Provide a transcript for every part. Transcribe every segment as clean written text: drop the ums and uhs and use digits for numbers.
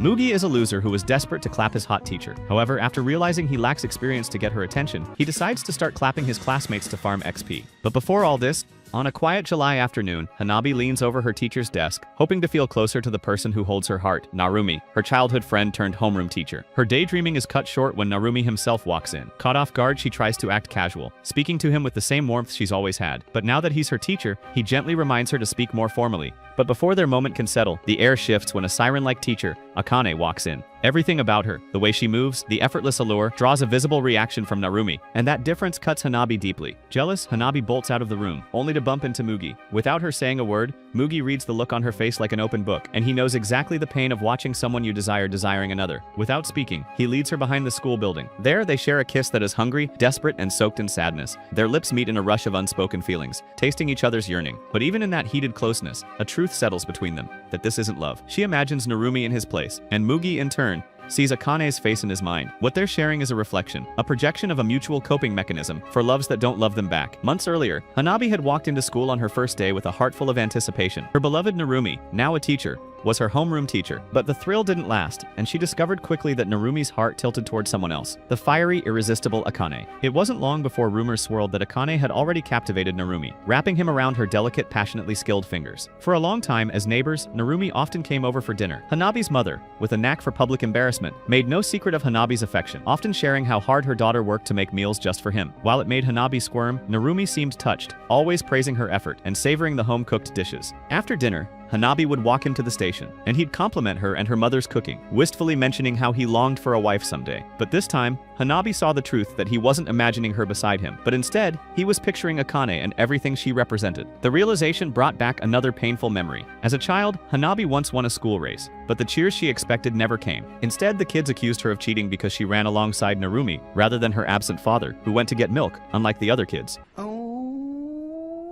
Mugi is a loser who is desperate to clap his hot teacher. However, after realizing he lacks experience to get her attention, he decides to start clapping his classmates to farm XP. But before all this, on a quiet July afternoon, Hanabi leans over her teacher's desk, hoping to feel closer to the person who holds her heart, Narumi, her childhood friend turned homeroom teacher. Her daydreaming is cut short when Narumi himself walks in. Caught off guard, she tries to act casual, speaking to him with the same warmth she's always had. But now that he's her teacher, he gently reminds her to speak more formally. But before their moment can settle, the air shifts when a siren-like teacher, Akane, walks in. Everything about her, the way she moves, the effortless allure, draws a visible reaction from Narumi, and that difference cuts Hanabi deeply. Jealous, Hanabi bolts out of the room, only to bump into Mugi. Without her saying a word, Mugi reads the look on her face like an open book, and he knows exactly the pain of watching someone you desire desiring another. Without speaking, he leads her behind the school building. There, they share a kiss that is hungry, desperate, and soaked in sadness. Their lips meet in a rush of unspoken feelings, tasting each other's yearning. But even in that heated closeness, a truth settles between them, that this isn't love. She imagines Narumi in his place, and Mugi, in turn, sees Akane's face in his mind. What they're sharing is a reflection, a projection of a mutual coping mechanism for loves that don't love them back. Months earlier, Hanabi had walked into school on her first day with a heart full of anticipation. Her beloved Narumi, now a teacher, was her homeroom teacher. But the thrill didn't last, and she discovered quickly that Narumi's heart tilted towards someone else, the fiery, irresistible Akane. It wasn't long before rumors swirled that Akane had already captivated Narumi, wrapping him around her delicate, passionately skilled fingers. For a long time, as neighbors, Narumi often came over for dinner. Hanabi's mother, with a knack for public embarrassment, made no secret of Hanabi's affection, often sharing how hard her daughter worked to make meals just for him. While it made Hanabi squirm, Narumi seemed touched, always praising her effort and savoring the home-cooked dishes. After dinner, Hanabi would walk him to the station, and he'd compliment her and her mother's cooking, wistfully mentioning how he longed for a wife someday. But this time, Hanabi saw the truth that he wasn't imagining her beside him, but instead, he was picturing Akane and everything she represented. The realization brought back another painful memory. As a child, Hanabi once won a school race, but the cheers she expected never came. Instead, the kids accused her of cheating because she ran alongside Narumi, rather than her absent father, who went to get milk, unlike the other kids.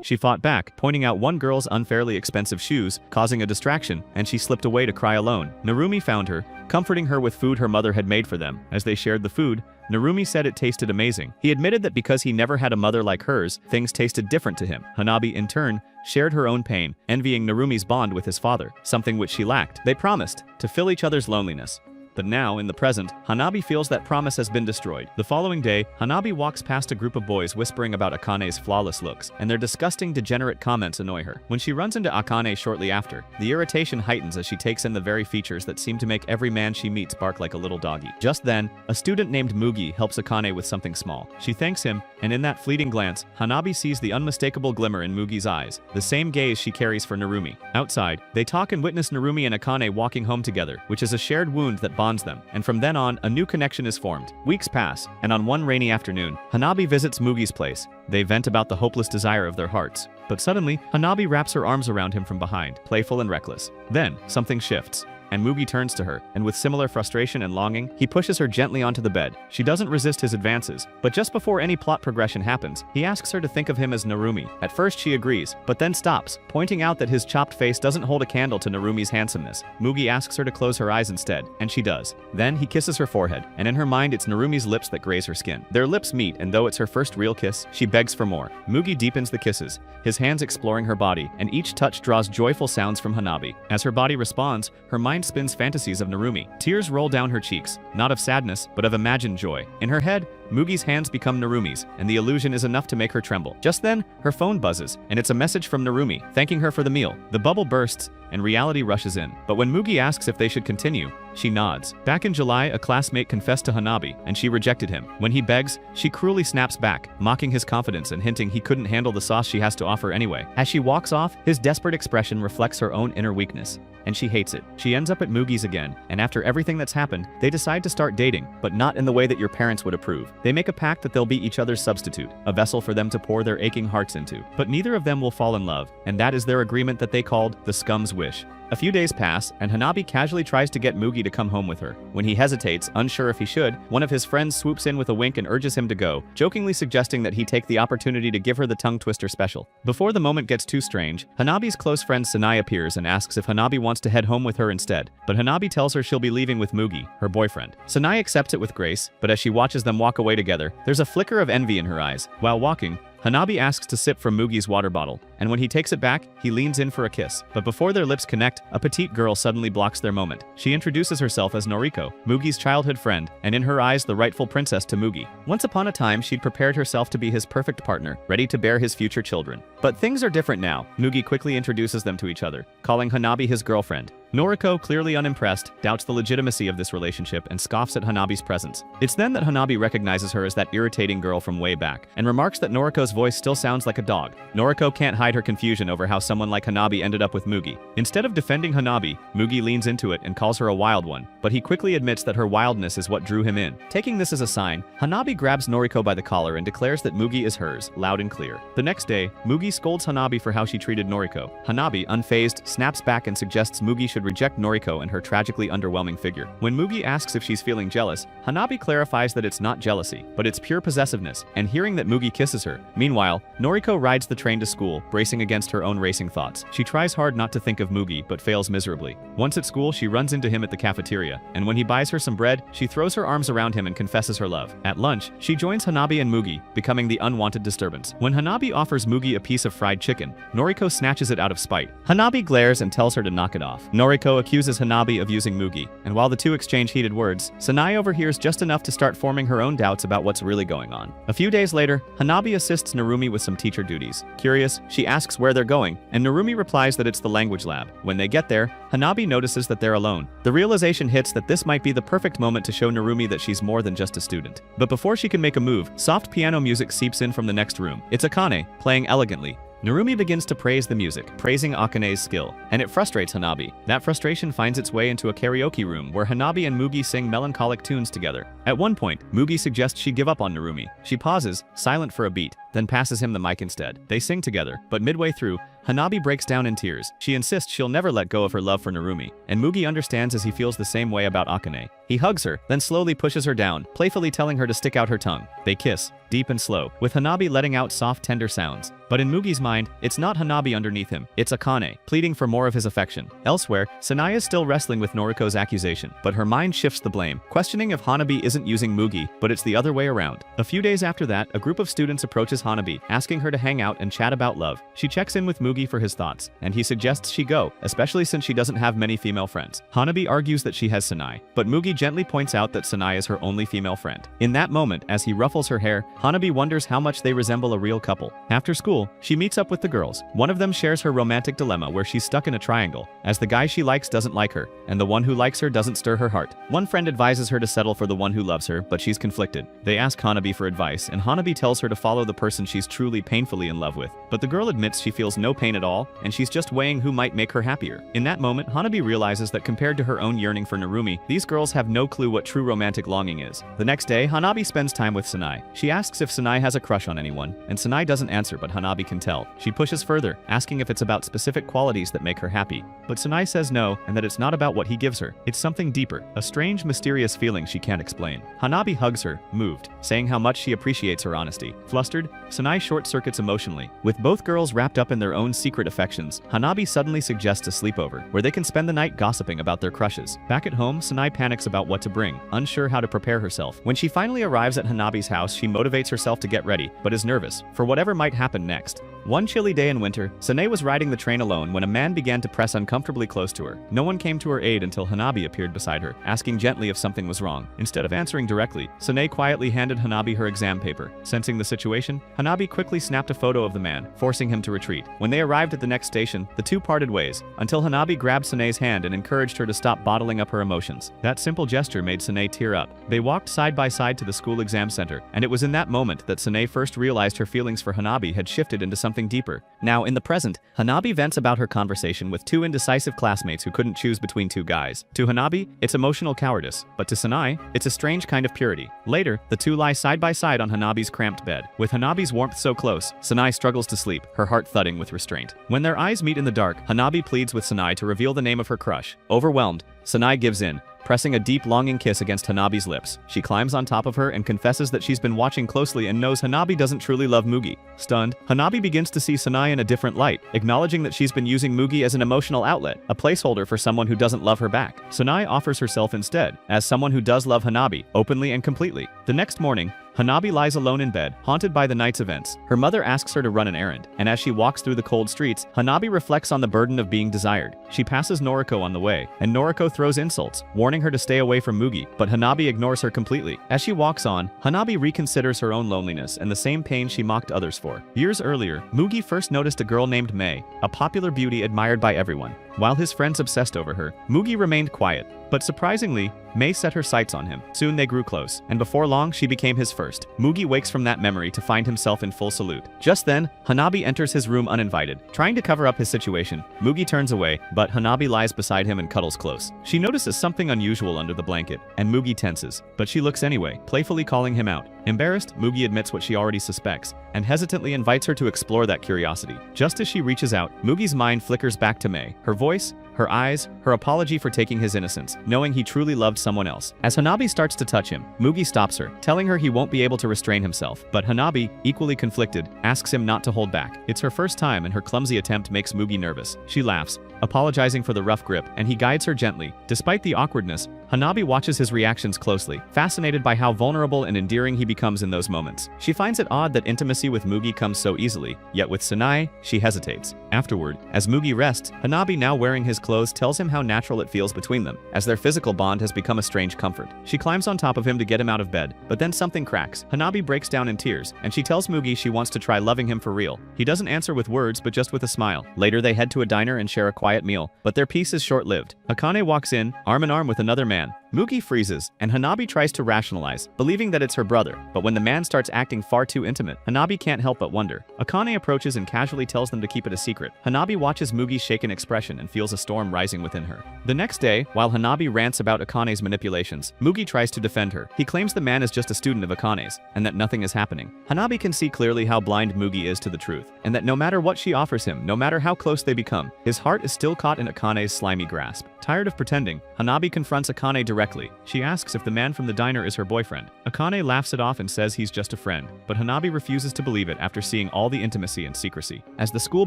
She fought back, pointing out one girl's unfairly expensive shoes, causing a distraction, and she slipped away to cry alone. Narumi found her, comforting her with food her mother had made for them. As they shared the food, Narumi said it tasted amazing. He admitted that because he never had a mother like hers, things tasted different to him. Hanabi, in turn, shared her own pain, envying Narumi's bond with his father, something which she lacked. They promised to fill each other's loneliness. But now, in the present, Hanabi feels that promise has been destroyed. The following day, Hanabi walks past a group of boys whispering about Akane's flawless looks, and their disgusting, degenerate comments annoy her. When she runs into Akane shortly after, the irritation heightens as she takes in the very features that seem to make every man she meets bark like a little doggy. Just then, a student named Mugi helps Akane with something small. She thanks him, and in that fleeting glance, Hanabi sees the unmistakable glimmer in Mugi's eyes, the same gaze she carries for Narumi. Outside, they talk and witness Narumi and Akane walking home together, which is a shared wound that bonds them, and from then on, a new connection is formed. Weeks pass, and on one rainy afternoon, Hanabi visits Mugi's place. They vent about the hopeless desire of their hearts. But suddenly, Hanabi wraps her arms around him from behind, playful and reckless. Then, something shifts, and Mugi turns to her, and with similar frustration and longing, he pushes her gently onto the bed. She doesn't resist his advances, but just before any plot progression happens, he asks her to think of him as Narumi. At first she agrees, but then stops, pointing out that his chopped face doesn't hold a candle to Narumi's handsomeness. Mugi asks her to close her eyes instead, and she does. Then he kisses her forehead, and in her mind it's Narumi's lips that graze her skin. Their lips meet, and though it's her first real kiss, she begs for more. Mugi deepens the kisses, his hands exploring her body, and each touch draws joyful sounds from Hanabi. As her body responds, her mind spins fantasies of Narumi. Tears roll down her cheeks, not of sadness, but of imagined joy. In her head, Mugi's hands become Narumi's, and the illusion is enough to make her tremble. Just then, her phone buzzes, and it's a message from Narumi, thanking her for the meal. The bubble bursts, and reality rushes in. But when Mugi asks if they should continue, she nods. Back in July, a classmate confessed to Hanabi, and she rejected him. When he begs, she cruelly snaps back, mocking his confidence and hinting he couldn't handle the sauce she has to offer anyway. As she walks off, his desperate expression reflects her own inner weakness, and she hates it. She ends up at Mugi's again, and after everything that's happened, they decide to start dating, but not in the way that your parents would approve. They make a pact that they'll be each other's substitute, a vessel for them to pour their aching hearts into. But neither of them will fall in love, and that is their agreement that they called the scum's wish. A few days pass, and Hanabi casually tries to get Mugi to come home with her. When he hesitates, unsure if he should, one of his friends swoops in with a wink and urges him to go, jokingly suggesting that he take the opportunity to give her the tongue twister special. Before the moment gets too strange, Hanabi's close friend Sanai appears and asks if Hanabi wants to head home with her instead, but Hanabi tells her she'll be leaving with Mugi, her boyfriend. Sanai accepts it with grace, but as she watches them walk away together, there's a flicker of envy in her eyes. While walking, Hanabi asks to sip from Mugi's water bottle, and when he takes it back, he leans in for a kiss. But before their lips connect, a petite girl suddenly blocks their moment. She introduces herself as Noriko, Mugi's childhood friend, and in her eyes the rightful princess to Mugi. Once upon a time, she'd prepared herself to be his perfect partner, ready to bear his future children. But things are different now. Mugi quickly introduces them to each other, calling Hanabi his girlfriend. Noriko, clearly unimpressed, doubts the legitimacy of this relationship and scoffs at Hanabi's presence. It's then that Hanabi recognizes her as that irritating girl from way back, and remarks that Noriko's voice still sounds like a dog. Noriko can't hide her confusion over how someone like Hanabi ended up with Mugi. Instead of defending Hanabi, Mugi leans into it and calls her a wild one, but he quickly admits that her wildness is what drew him in. Taking this as a sign, Hanabi grabs Noriko by the collar and declares that Mugi is hers, loud and clear. The next day, Mugi scolds Hanabi for how she treated Noriko. Hanabi, unfazed, snaps back and suggests Mugi should reject Noriko and her tragically underwhelming figure. When Mugi asks if she's feeling jealous, Hanabi clarifies that it's not jealousy, but it's pure possessiveness, and hearing that Mugi kisses her. Meanwhile, Noriko rides the train to school, bracing against her own racing thoughts. She tries hard not to think of Mugi, but fails miserably. Once at school, she runs into him at the cafeteria, and when he buys her some bread, she throws her arms around him and confesses her love. At lunch, she joins Hanabi and Mugi, becoming the unwanted disturbance. When Hanabi offers Mugi a piece of fried chicken, Noriko snatches it out of spite. Hanabi glares and tells her to knock it off. Noriko accuses Hanabi of using Mugi, and while the two exchange heated words, Sanae overhears just enough to start forming her own doubts about what's really going on. A few days later, Hanabi assists Narumi with some teacher duties. Curious, she asks where they're going, and Narumi replies that it's the language lab. When they get there, Hanabi notices that they're alone. The realization hits that this might be the perfect moment to show Narumi that she's more than just a student. But before she can make a move, soft piano music seeps in from the next room. It's Akane, playing elegantly. Narumi begins to praise the music, praising Akane's skill, and it frustrates Hanabi. That frustration finds its way into a karaoke room where Hanabi and Mugi sing melancholic tunes together. At one point, Mugi suggests she give up on Narumi. She pauses, silent for a beat, then passes him the mic instead. They sing together, but midway through, Hanabi breaks down in tears. She insists she'll never let go of her love for Narumi, and Mugi understands as he feels the same way about Akane. He hugs her, then slowly pushes her down, playfully telling her to stick out her tongue. They kiss, deep and slow, with Hanabi letting out soft, tender sounds. But in Mugi's mind, it's not Hanabi underneath him, it's Akane, pleading for more of his affection. Elsewhere, Sanae is still wrestling with Noriko's accusation, but her mind shifts the blame, questioning if Hanabi isn't using Mugi, but it's the other way around. A few days after that, a group of students approaches Hanabi, asking her to hang out and chat about love. She checks in with Mugi for his thoughts, and he suggests she go, especially since she doesn't have many female friends. Hanabi argues that she has Sanae, but Mugi gently points out that Sanae is her only female friend. In that moment, as he ruffles her hair, Hanabi wonders how much they resemble a real couple. After school, she meets up with the girls. One of them shares her romantic dilemma where she's stuck in a triangle, as the guy she likes doesn't like her, and the one who likes her doesn't stir her heart. One friend advises her to settle for the one who loves her, but she's conflicted. They ask Hanabi for advice, and Hanabi tells her to follow the person she's truly painfully in love with. But the girl admits she feels no pain at all, and she's just weighing who might make her happier. In that moment, Hanabi realizes that compared to her own yearning for Narumi, these girls have no clue what true romantic longing is. The next day, Hanabi spends time with Sanae. She asks if Sanae has a crush on anyone, and Sanae doesn't answer, but Hanabi can tell. She pushes further, asking if it's about specific qualities that make her happy. But Sanae says no, and that it's not about what he gives her. It's something deeper, a strange, mysterious feeling she can't explain. Hanabi hugs her, moved, saying how much she appreciates her honesty. Flustered, Sanae short-circuits emotionally. With both girls wrapped up in their own secret affections, Hanabi suddenly suggests a sleepover, where they can spend the night gossiping about their crushes. Back at home, Sanae panics about what to bring, unsure how to prepare herself. When she finally arrives at Hanabi's house, she motivates herself to get ready, but is nervous for whatever might happen next. One chilly day in winter, Sanae was riding the train alone when a man began to press uncomfortably close to her. No one came to her aid until Hanabi appeared beside her, asking gently if something was wrong. Instead of answering directly, Sanae quietly handed Hanabi her exam paper. Sensing the situation, Hanabi quickly snapped a photo of the man, forcing him to retreat. When they arrived at the next station, the two parted ways, until Hanabi grabbed Sanae's hand and encouraged her to stop bottling up her emotions. That simple gesture made Sanae tear up. They walked side by side to the school exam center, and it was in that moment that Sanae first realized her feelings for Hanabi had shifted into something deeper. Now, in the present, Hanabi vents about her conversation with two indecisive classmates who couldn't choose between two guys. To Hanabi, it's emotional cowardice, but to Sanae, it's a strange kind of purity. Later, the two lie side by side on Hanabi's cramped bed. With Hanabi's warmth so close, Sanae struggles to sleep, her heart thudding with restraint. When their eyes meet in the dark, Hanabi pleads with Sanae to reveal the name of her crush. Overwhelmed, Sanae gives in, pressing a deep, longing kiss against Hanabi's lips. She climbs on top of her and confesses that she's been watching closely and knows Hanabi doesn't truly love Mugi. Stunned, Hanabi begins to see Sanae in a different light, acknowledging that she's been using Mugi as an emotional outlet, a placeholder for someone who doesn't love her back. Sanae offers herself instead, as someone who does love Hanabi, openly and completely. The next morning, Hanabi lies alone in bed, haunted by the night's events. Her mother asks her to run an errand, and as she walks through the cold streets, Hanabi reflects on the burden of being desired. She passes Noriko on the way, and Noriko throws insults, warning her to stay away from Mugi, but Hanabi ignores her completely. As she walks on, Hanabi reconsiders her own loneliness and the same pain she mocked others for. Years earlier, Mugi first noticed a girl named Mei, a popular beauty admired by everyone. While his friends obsessed over her, Mugi remained quiet. But surprisingly, Mei set her sights on him. Soon they grew close, and before long she became his first. Mugi wakes from that memory to find himself in full salute. Just then, Hanabi enters his room uninvited. Trying to cover up his situation, Mugi turns away, but Hanabi lies beside him and cuddles close. She notices something unusual under the blanket, and Mugi tenses. But she looks anyway, playfully calling him out. Embarrassed, Mugi admits what she already suspects, and hesitantly invites her to explore that curiosity. Just as she reaches out, Mugi's mind flickers back to Mei. Her voice, her eyes, her apology for taking his innocence, knowing he truly loved someone else. As Hanabi starts to touch him, Mugi stops her, telling her he won't be able to restrain himself. But Hanabi, equally conflicted, asks him not to hold back. It's her first time and her clumsy attempt makes Mugi nervous. She laughs, apologizing for the rough grip, and he guides her gently. Despite the awkwardness, Hanabi watches his reactions closely, fascinated by how vulnerable and endearing he becomes in those moments. She finds it odd that intimacy with Mugi comes so easily, yet with Sanae, she hesitates. Afterward, as Mugi rests, Hanabi, now wearing his clothes, tells him how natural it feels between them, as their physical bond has become a strange comfort. She climbs on top of him to get him out of bed, but then something cracks. Hanabi breaks down in tears, and she tells Mugi she wants to try loving him for real. He doesn't answer with words, but just with a smile. Later they head to a diner and share a quiet meal, but their peace is short-lived. Akane walks in, arm in arm with another man. Mugi freezes, and Hanabi tries to rationalize, believing that it's her brother, but when the man starts acting far too intimate, Hanabi can't help but wonder. Akane approaches and casually tells them to keep it a secret. Hanabi watches Mugi's shaken expression and feels a storm rising within her. The next day, while Hanabi rants about Akane's manipulations, Mugi tries to defend her. He claims the man is just a student of Akane's, and that nothing is happening. Hanabi can see clearly how blind Mugi is to the truth, and that no matter what she offers him, no matter how close they become, his heart is still caught in Akane's slimy grasp. Tired of pretending, Hanabi confronts Akane directly. She asks if the man from the diner is her boyfriend. Akane laughs it off and says he's just a friend, but Hanabi refuses to believe it after seeing all the intimacy and secrecy. As the school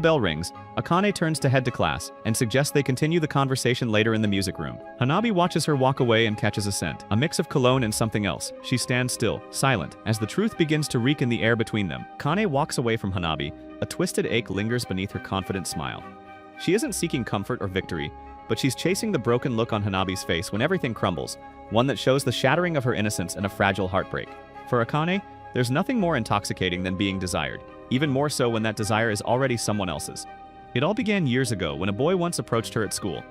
bell rings, Akane turns to head to class and suggests they continue the conversation later in the music room. Hanabi watches her walk away and catches a scent, a mix of cologne and something else. She stands still, silent, as the truth begins to reek in the air between them. Akane walks away from Hanabi. A twisted ache lingers beneath her confident smile. She isn't seeking comfort or victory, but she's chasing the broken look on Hanabi's face when everything crumbles, one that shows the shattering of her innocence and a fragile heartbreak. For Akane, there's nothing more intoxicating than being desired, even more so when that desire is already someone else's. It all began years ago when a boy once approached her at school.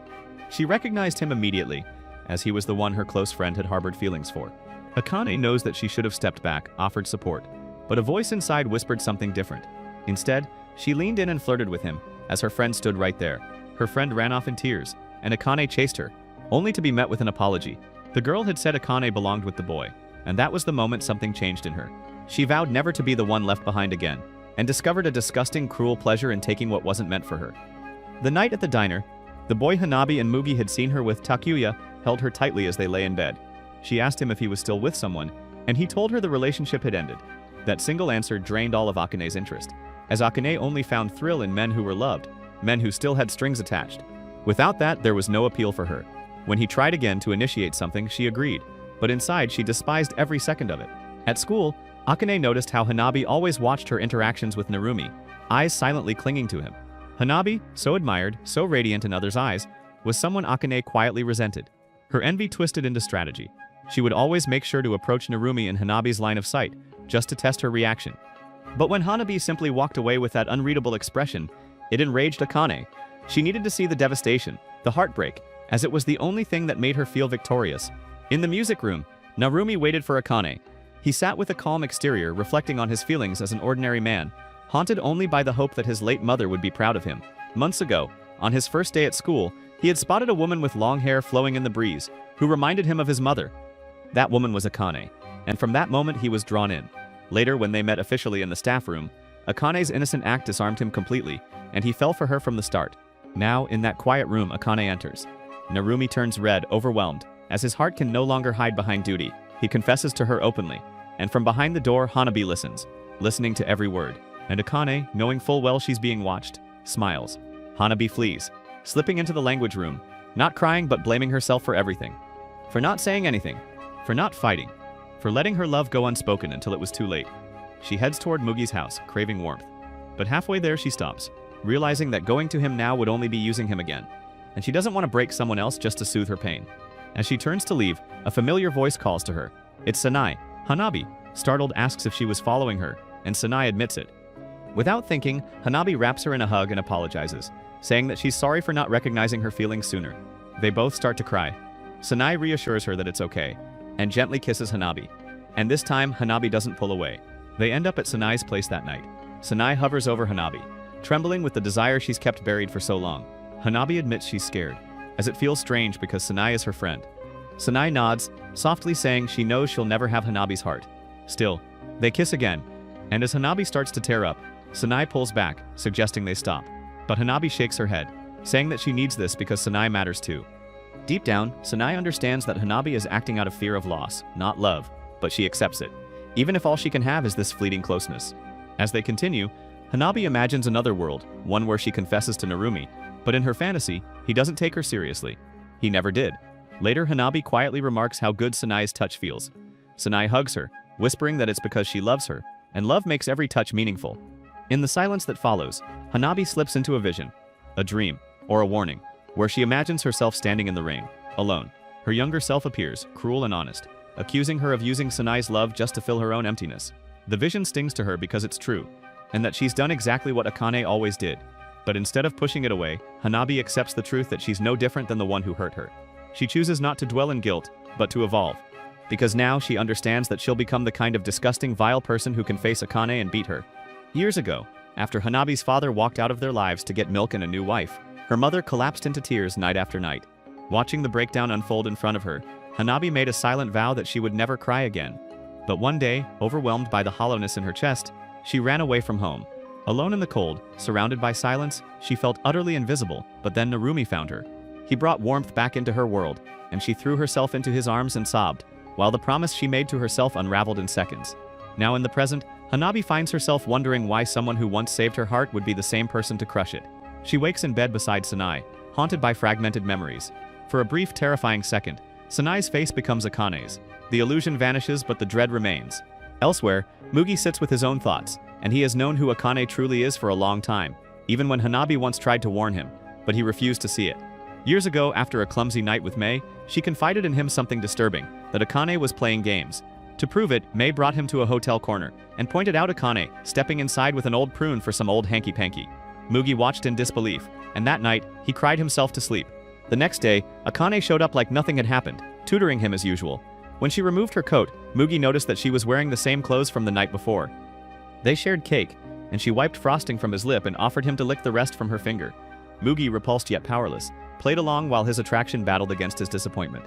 She recognized him immediately, as he was the one her close friend had harbored feelings for. Akane knows that she should have stepped back, offered support, but a voice inside whispered something different. Instead, she leaned in and flirted with him, as her friend stood right there. Her friend ran off in tears, and Akane chased her, only to be met with an apology. The girl had said Akane belonged with the boy, and that was the moment something changed in her. She vowed never to be the one left behind again, and discovered a disgusting, cruel pleasure in taking what wasn't meant for her. The night at the diner, the boy Hanabi and Mugi had seen her with Takuya held her tightly as they lay in bed. She asked him if he was still with someone, and he told her the relationship had ended. That single answer drained all of Akane's interest, as Akane only found thrill in men who were loved, men who still had strings attached. Without that, there was no appeal for her. When he tried again to initiate something, she agreed, but inside she despised every second of it. At school, Akane noticed how Hanabi always watched her interactions with Narumi, eyes silently clinging to him. Hanabi, so admired, so radiant in others' eyes, was someone Akane quietly resented. Her envy twisted into strategy. She would always make sure to approach Narumi in Hanabi's line of sight, just to test her reaction. But when Hanabi simply walked away with that unreadable expression, it enraged Akane. She needed to see the devastation, the heartbreak, as it was the only thing that made her feel victorious. In the music room, Narumi waited for Akane. He sat with a calm exterior, reflecting on his feelings as an ordinary man, haunted only by the hope that his late mother would be proud of him. Months ago, on his first day at school, he had spotted a woman with long hair flowing in the breeze, who reminded him of his mother. That woman was Akane, and from that moment he was drawn in. Later, when they met officially in the staff room, Akane's innocent act disarmed him completely, and he fell for her from the start. Now, in that quiet room, Akane enters. Narumi turns red, overwhelmed, as his heart can no longer hide behind duty. He confesses to her openly, and from behind the door, Hanabi listens, listening to every word. And Akane, knowing full well she's being watched, smiles. Hanabi flees, slipping into the language room, not crying but blaming herself for everything. For not saying anything, for not fighting, for letting her love go unspoken until it was too late. She heads toward Mugi's house, craving warmth. But halfway there she stops, realizing that going to him now would only be using him again. And she doesn't want to break someone else just to soothe her pain. As she turns to leave, a familiar voice calls to her. It's Sanai. Hanabi, startled, asks if she was following her, and Sanai admits it. Without thinking, Hanabi wraps her in a hug and apologizes, saying that she's sorry for not recognizing her feelings sooner. They both start to cry. Sanai reassures her that it's okay, and gently kisses Hanabi. And this time, Hanabi doesn't pull away. They end up at Sanai's place that night. Sanai hovers over Hanabi, trembling with the desire she's kept buried for so long. Hanabi admits she's scared, as it feels strange because Sanai is her friend. Sanai nods, softly saying she knows she'll never have Hanabi's heart. Still, they kiss again, and as Hanabi starts to tear up, Sanai pulls back, suggesting they stop. But Hanabi shakes her head, saying that she needs this because Sanai matters too. Deep down, Sanai understands that Hanabi is acting out of fear of loss, not love, but she accepts it, even if all she can have is this fleeting closeness. As they continue, Hanabi imagines another world, one where she confesses to Narumi, but in her fantasy, he doesn't take her seriously. He never did. Later, Hanabi quietly remarks how good Sanai's touch feels. Sanai hugs her, whispering that it's because she loves her, and love makes every touch meaningful. In the silence that follows, Hanabi slips into a vision, a dream, or a warning, where she imagines herself standing in the rain, alone. Her younger self appears, cruel and honest, accusing her of using Sanai's love just to fill her own emptiness. The vision stings to her because it's true, and that she's done exactly what Akane always did. But instead of pushing it away, Hanabi accepts the truth that she's no different than the one who hurt her. She chooses not to dwell in guilt, but to evolve. Because now she understands that she'll become the kind of disgusting, vile person who can face Akane and beat her. Years ago, after Hanabi's father walked out of their lives to get milk and a new wife, her mother collapsed into tears night after night. Watching the breakdown unfold in front of her, Hanabi made a silent vow that she would never cry again. But one day, overwhelmed by the hollowness in her chest, she ran away from home. Alone in the cold, surrounded by silence, she felt utterly invisible, but then Narumi found her. He brought warmth back into her world, and she threw herself into his arms and sobbed, while the promise she made to herself unraveled in seconds. Now in the present, Hanabi finds herself wondering why someone who once saved her heart would be the same person to crush it. She wakes in bed beside Sanai, haunted by fragmented memories. For a brief, terrifying second, Sanai's face becomes Akane's. The illusion vanishes, but the dread remains. Elsewhere, Mugi sits with his own thoughts, and he has known who Akane truly is for a long time, even when Hanabi once tried to warn him, but he refused to see it. Years ago, after a clumsy night with Mei, she confided in him something disturbing, that Akane was playing games. To prove it, Mei brought him to a hotel corner, and pointed out Akane, stepping inside with an old prune for some old hanky-panky. Mugi watched in disbelief, and that night, he cried himself to sleep. The next day, Akane showed up like nothing had happened, tutoring him as usual. When she removed her coat, Mugi noticed that she was wearing the same clothes from the night before. They shared cake, and she wiped frosting from his lip and offered him to lick the rest from her finger. Mugi, repulsed yet powerless, played along while his attraction battled against his disappointment.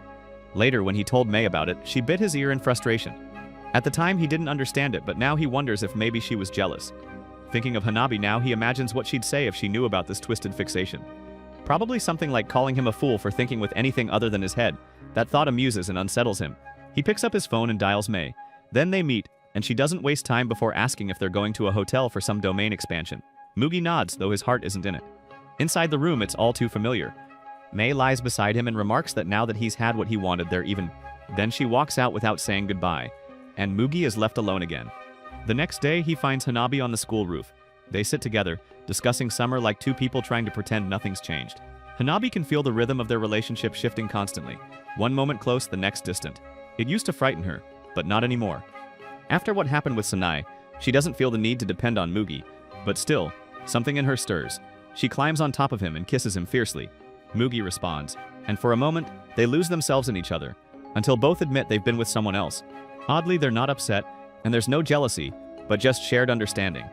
Later, when he told Mei about it, she bit his ear in frustration. At the time, he didn't understand it, but now he wonders if maybe she was jealous. Thinking of Hanabi now, he imagines what she'd say if she knew about this twisted fixation. Probably something like calling him a fool for thinking with anything other than his head. That thought amuses and unsettles him. He picks up his phone and dials Mei. Then they meet, and she doesn't waste time before asking if they're going to a hotel for some domain expansion. Mugi nods, though his heart isn't in it. Inside the room, it's all too familiar. Mei lies beside him and remarks that now that he's had what he wanted, they're even. Then she walks out without saying goodbye, and Mugi is left alone again. The next day, he finds Hanabi on the school roof. They sit together, discussing summer like two people trying to pretend nothing's changed. Hanabi can feel the rhythm of their relationship shifting constantly, one moment close, the next distant. It used to frighten her, but not anymore. After what happened with Sanai, she doesn't feel the need to depend on Mugi, but still, something in her stirs. She climbs on top of him and kisses him fiercely. Mugi responds, and for a moment, they lose themselves in each other, until both admit they've been with someone else. Oddly, they're not upset, and there's no jealousy, but just shared understanding.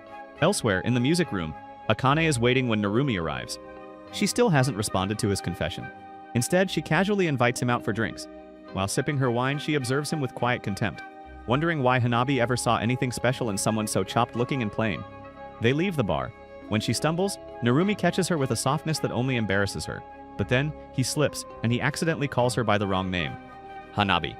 Elsewhere, in the music room, Akane is waiting when Narumi arrives. She still hasn't responded to his confession. Instead, she casually invites him out for drinks. While sipping her wine, she observes him with quiet contempt, wondering why Hanabi ever saw anything special in someone so chopped-looking and plain. They leave the bar. When she stumbles, Narumi catches her with a softness that only embarrasses her. But then, he slips, and he accidentally calls her by the wrong name. Hanabi.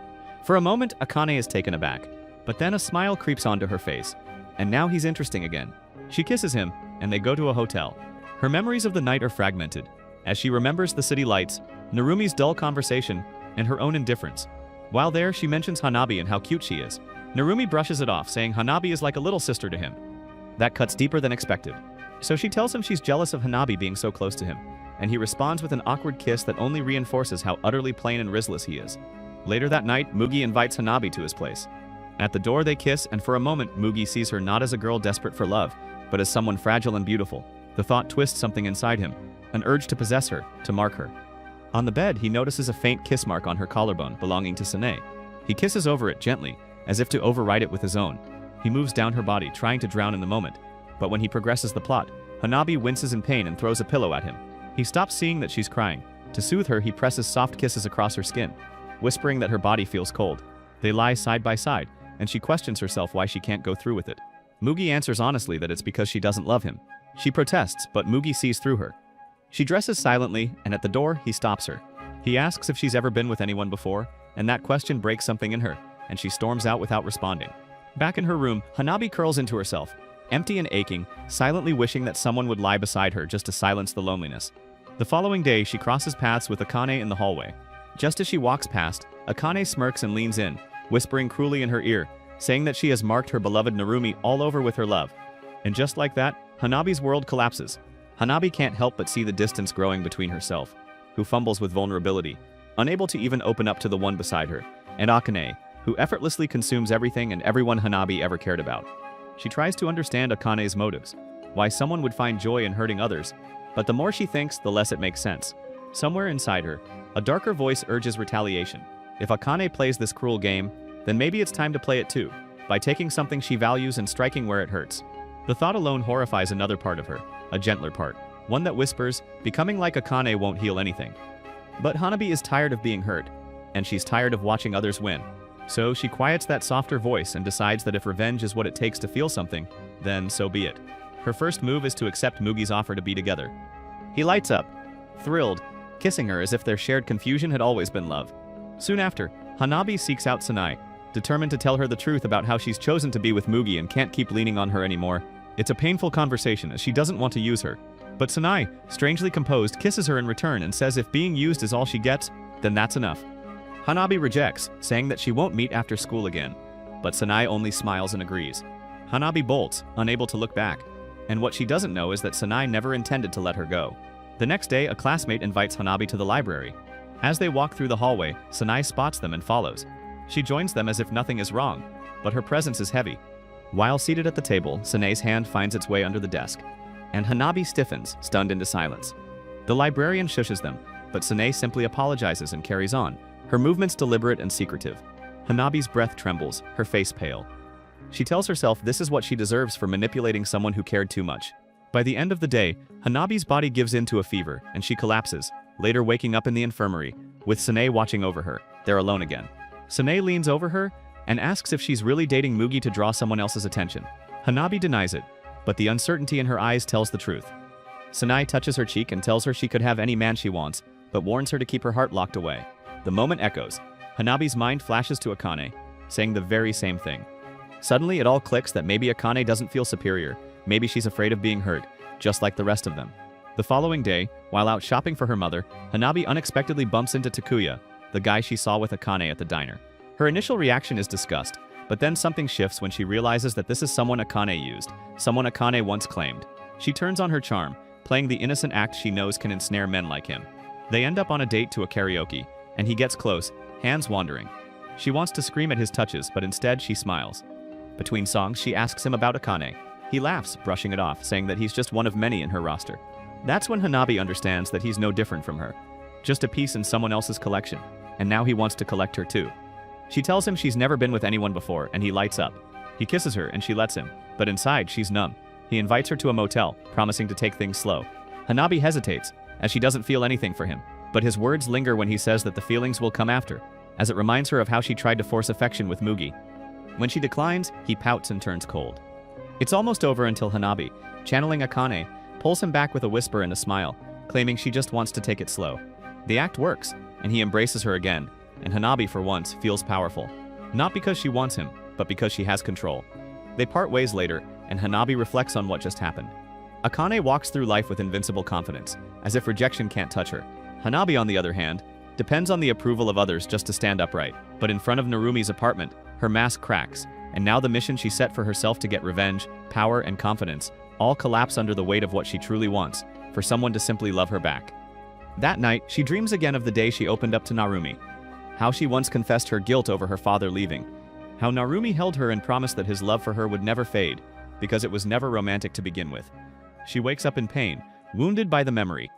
For a moment, Akane is taken aback, but then a smile creeps onto her face, and now he's interesting again. She kisses him, and they go to a hotel. Her memories of the night are fragmented, as she remembers the city lights, Narumi's dull conversation, and her own indifference. While there, she mentions Hanabi and how cute she is. Narumi brushes it off, saying Hanabi is like a little sister to him. That cuts deeper than expected. So she tells him she's jealous of Hanabi being so close to him, and he responds with an awkward kiss that only reinforces how utterly plain and riskless he is. Later that night, Mugi invites Hanabi to his place. At the door they kiss, and for a moment Mugi sees her not as a girl desperate for love, but as someone fragile and beautiful. The thought twists something inside him, an urge to possess her, to mark her. On the bed, he notices a faint kiss mark on her collarbone belonging to Sanae. He kisses over it gently, as if to override it with his own. He moves down her body, trying to drown in the moment. But when he progresses the plot, Hanabi winces in pain and throws a pillow at him. He stops seeing that she's crying. To soothe her, he presses soft kisses across her skin, whispering that her body feels cold. They lie side by side, and she questions herself why she can't go through with it. Mugi answers honestly that it's because she doesn't love him. She protests, but Mugi sees through her. She dresses silently, and at the door, he stops her. He asks if she's ever been with anyone before, and that question breaks something in her, and she storms out without responding. Back in her room, Hanabi curls into herself, empty and aching, silently wishing that someone would lie beside her just to silence the loneliness. The following day, she crosses paths with Akane in the hallway. Just as she walks past, Akane smirks and leans in, whispering cruelly in her ear, saying that she has marked her beloved Narumi all over with her love. And just like that, Hanabi's world collapses. Hanabi can't help but see the distance growing between herself, who fumbles with vulnerability, unable to even open up to the one beside her, and Akane, who effortlessly consumes everything and everyone Hanabi ever cared about. She tries to understand Akane's motives, why someone would find joy in hurting others, but the more she thinks, the less it makes sense. Somewhere inside her, a darker voice urges retaliation. If Akane plays this cruel game, then maybe it's time to play it too, by taking something she values and striking where it hurts. The thought alone horrifies another part of her, a gentler part, one that whispers, becoming like Akane won't heal anything. But Hanabi is tired of being hurt, and she's tired of watching others win. So she quiets that softer voice and decides that if revenge is what it takes to feel something, then so be it. Her first move is to accept Mugi's offer to be together. He lights up, thrilled, kissing her as if their shared confusion had always been love. Soon after, Hanabi seeks out Sanae, determined to tell her the truth about how she's chosen to be with Mugi and can't keep leaning on her anymore. It's a painful conversation as she doesn't want to use her. But Sanae, strangely composed, kisses her in return and says if being used is all she gets, then that's enough. Hanabi rejects, saying that she won't meet after school again. But Sanae only smiles and agrees. Hanabi bolts, unable to look back. And what she doesn't know is that Sanae never intended to let her go. The next day, a classmate invites Hanabi to the library. As they walk through the hallway, Sanae spots them and follows. She joins them as if nothing is wrong, but her presence is heavy. While seated at the table, Sanae's hand finds its way under the desk, and Hanabi stiffens, stunned into silence. The librarian shushes them, but Sanae simply apologizes and carries on, her movements deliberate and secretive. Hanabi's breath trembles, her face pale. She tells herself this is what she deserves for manipulating someone who cared too much. By the end of the day, Hanabi's body gives in to a fever, and she collapses, later waking up in the infirmary, with Sanae watching over her. They're alone again. Sanae leans over her and asks if she's really dating Mugi to draw someone else's attention. Hanabi denies it, but the uncertainty in her eyes tells the truth. Sanae touches her cheek and tells her she could have any man she wants, but warns her to keep her heart locked away. The moment echoes. Hanabi's mind flashes to Akane, saying the very same thing. Suddenly, it all clicks that maybe Akane doesn't feel superior, maybe she's afraid of being hurt, just like the rest of them. The following day, while out shopping for her mother, Hanabi unexpectedly bumps into Takuya, the guy she saw with Akane at the diner. Her initial reaction is disgust, but then something shifts when she realizes that this is someone Akane used, someone Akane once claimed. She turns on her charm, playing the innocent act she knows can ensnare men like him. They end up on a date to a karaoke, and he gets close, hands wandering. She wants to scream at his touches, but instead she smiles. Between songs, she asks him about Akane. He laughs, brushing it off, saying that he's just one of many in her roster. That's when Hanabi understands that he's no different from her, just a piece in someone else's collection, and now he wants to collect her too. She tells him she's never been with anyone before, and he lights up. He kisses her, and she lets him, but inside, she's numb. He invites her to a motel, promising to take things slow. Hanabi hesitates, as she doesn't feel anything for him, but his words linger when he says that the feelings will come after, as it reminds her of how she tried to force affection with Mugi. When she declines, he pouts and turns cold. It's almost over until Hanabi, channeling Akane, pulls him back with a whisper and a smile, claiming she just wants to take it slow. The act works, and he embraces her again, and Hanabi, for once, feels powerful. Not because she wants him, but because she has control. They part ways later, and Hanabi reflects on what just happened. Akane walks through life with invincible confidence, as if rejection can't touch her. Hanabi, on the other hand, depends on the approval of others just to stand upright. But in front of Narumi's apartment, her mask cracks, and now the mission she set for herself to get revenge, power, and confidence all collapse under the weight of what she truly wants, for someone to simply love her back. That night, she dreams again of the day she opened up to Narumi. How she once confessed her guilt over her father leaving. How Narumi held her and promised that his love for her would never fade, because it was never romantic to begin with. She wakes up in pain, wounded by the memory.